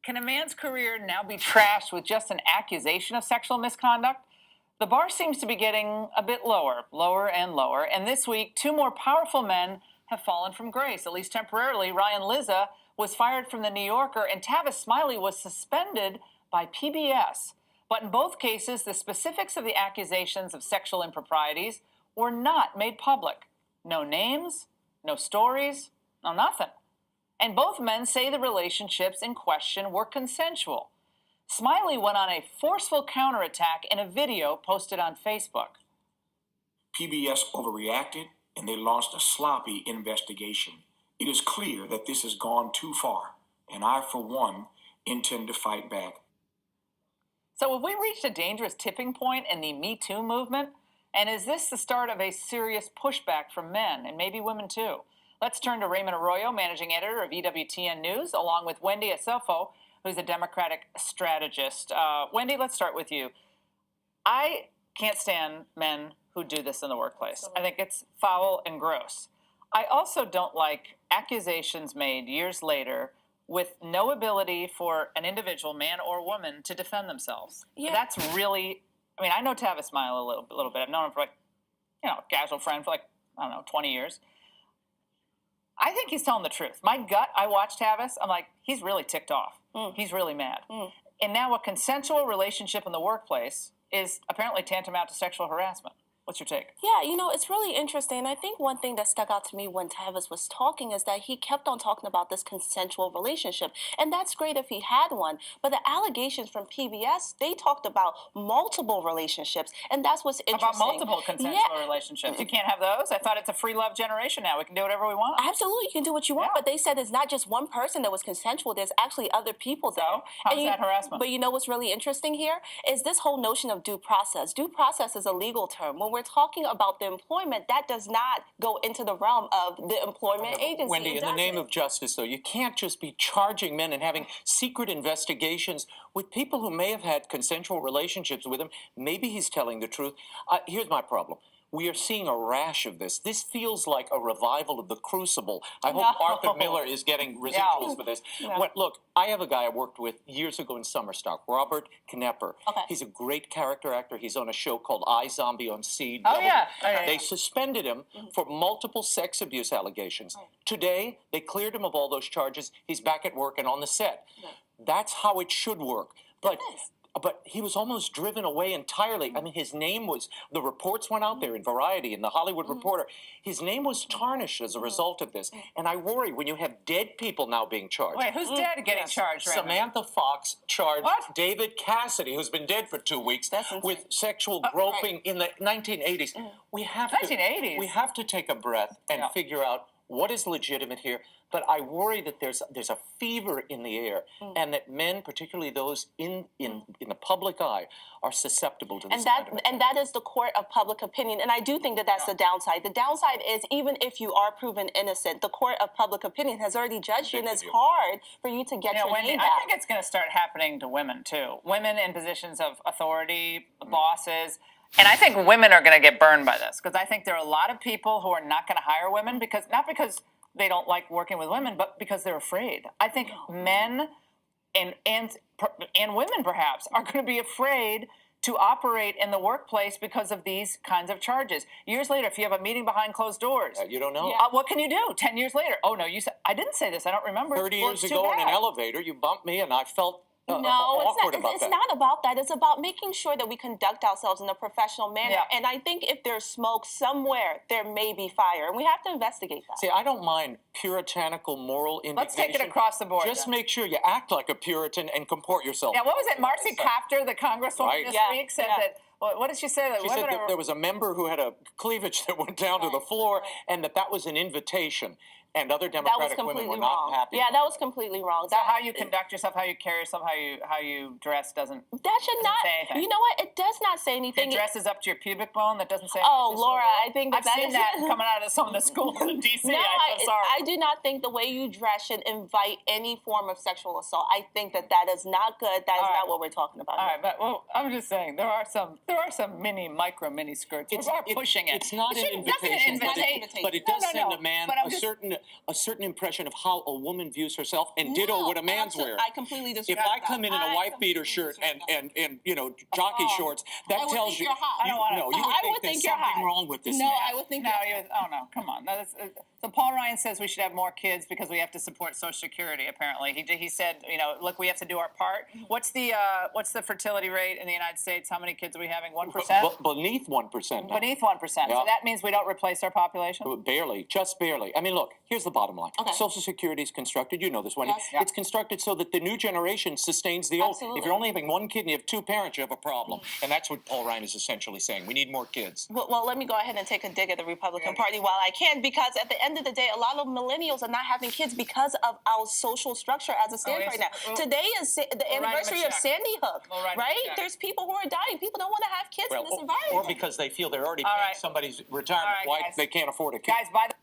Can a man's career now be trashed with just an accusation of sexual misconduct? The bar seems to be getting a bit lower and lower. And this week, two more powerful men have fallen from grace, at least temporarily. Ryan Lizza was fired from The New Yorker, and Tavis Smiley was suspended by PBS. But in both cases, the specifics of the accusations of sexual improprieties were not made public. No names, no stories, no nothing. And both men say the relationships in question were consensual. Smiley went on a forceful counterattack in a video posted on Facebook. PBS overreacted, and they launched a sloppy investigation. It is clear that this has gone too far, and I, for one, intend to fight back. So have we reached a dangerous tipping point in the Me Too movement? And is this the start of a serious pushback from men, and maybe women too? Let's turn to Raymond Arroyo, managing editor of EWTN News, along with Wendy Asofo, who's a Democratic strategist. Wendy, let's start with you. I can't stand men who do this in the workplace. Absolutely. I think it's foul and gross. I also don't like accusations made years later with no ability for an individual, man or woman, to defend themselves. Yeah. That's really, I know Tavis Smiley a little bit. I've known him for a casual friend for 20 years. I think he's telling the truth. My gut, I watched Tavis, I'm like, he's really ticked off. He's really mad. And now a consensual relationship in the workplace is apparently tantamount to sexual harassment. What's your take? Yeah, it's really interesting. I think one thing that stuck out to me when Tavis was talking is that he kept on talking about this consensual relationship. And that's great if he had one. But the allegations from PBS, they talked about multiple relationships. And that's what's interesting. About multiple consensual relationships. You can't have those? I thought it's a free love generation now. We can do whatever we want. Absolutely, you can do what you want. Yeah. But they said it's not just one person that was consensual. There's actually other people there. So, how's that harassment? But you know what's really interesting here is this whole notion of due process. Due process is a legal term. When we're talking about the employment, that does not go into the realm of the employment agency. Wendy, in the name of justice, though, you can't just be charging men and having secret investigations with people who may have had consensual relationships with him. Maybe he's telling the truth. Here's my problem. We are seeing a rash of this. This feels like a revival of The Crucible. I hope Arthur Miller is getting residuals for this. Look, I have a guy I worked with years ago in Summerstock, Robert Knepper. Okay. He's a great character actor. He's on a show called iZombie on CW. Oh, yeah. They suspended him for multiple sex abuse allegations. Today, they cleared him of all those charges. He's back at work and on the set. That's how it should work. But he was almost driven away entirely. His name was, the reports went out there in Variety and the Hollywood Reporter. His name was tarnished as a result of this. And I worry when you have dead people now being charged. Wait, who's dead getting charged? Right Samantha Fox charged David Cassidy, who's been dead for 2 weeks, with sexual groping in the 1980s. We have 1980s? We have to take a breath and figure out what is legitimate here. But I worry that there's a fever in the air, and that men, particularly those in the public eye, are susceptible to this. And that is the court of public opinion. And I do think that that's the downside. The downside is even if you are proven innocent, the court of public opinion has already judged you, and it's hard for you to get your name back. I think it's going to start happening to women too. Women in positions of authority, bosses. And I think women are going to get burned by this, because I think there are a lot of people who are not going to hire women not because they don't like working with women, but because they're afraid. I think men and women perhaps are going to be afraid to operate in the workplace because of these kinds of charges. Years later, if you have a meeting behind closed doors, you don't know. What can you do? 10 years later, oh no, you said I didn't say this. I don't remember. 30 years ago in an elevator, you bumped me, and I felt. No, it's not about that. It's about making sure that we conduct ourselves in a professional manner. Yeah. And I think if there's smoke somewhere, there may be fire. And we have to investigate that. See, I don't mind puritanical moral indignation. Let's take it across the board. Just make sure you act like a Puritan and comport yourself. Yeah, what was it? Marcy Kaptur, the congresswoman this week, said that. What did she say? She said that there was a member who had a cleavage that went down to the floor, and that was an invitation. And other Democratic women were not happy. Yeah, that was completely wrong. So how you conduct yourself, how you carry yourself, how you dress doesn't. That should not say anything. You know what? It does not say anything. It dresses up to your pubic bone. That doesn't say. Oh, Laura, I think I've seen that coming out of some of the schools in D.C. No, I'm so sorry. I do not think the way you dress should invite any form of sexual assault. I think that is not good. That is not what we're talking about. All right, but I'm just saying there are some mini skirts. It's pushing it. It's not an invitation, but it does send a man a certain a certain impression of how a woman views herself, and ditto what a man's wearing. I completely disagree. If I come in a wife beater shirt and jockey shorts, that I would tells think you. you're hot. I don't want to. No, you would I think would there's think you're something hot. wrong with this No, man. I would think. No, oh no, come on. So Paul Ryan says we should have more kids because we have to support Social Security. Apparently, he said, look, we have to do our part. What's the fertility rate in the United States? How many kids are we having? 1%. Beneath 1%. Now. Beneath 1%. Yeah. So that means we don't replace our population. Barely, just barely. I mean, look, here's the bottom line. Okay. Social Security is constructed, you know this one. Yes. It's constructed so that the new generation sustains the old. Absolutely. If you're only having one kid and you have two parents, you have a problem. And that's what Paul Ryan is essentially saying. We need more kids. Well, let me go ahead and take a dig at the Republican Party while I can, because at the end of the day, a lot of millennials are not having kids because of our social structure as it stands right now. Today is the anniversary of Sandy Hook, right? There's people who are dying. People don't want to have kids in this environment. Or because they feel they're already paying somebody's retirement. Why they can't afford a kid. Guys, by the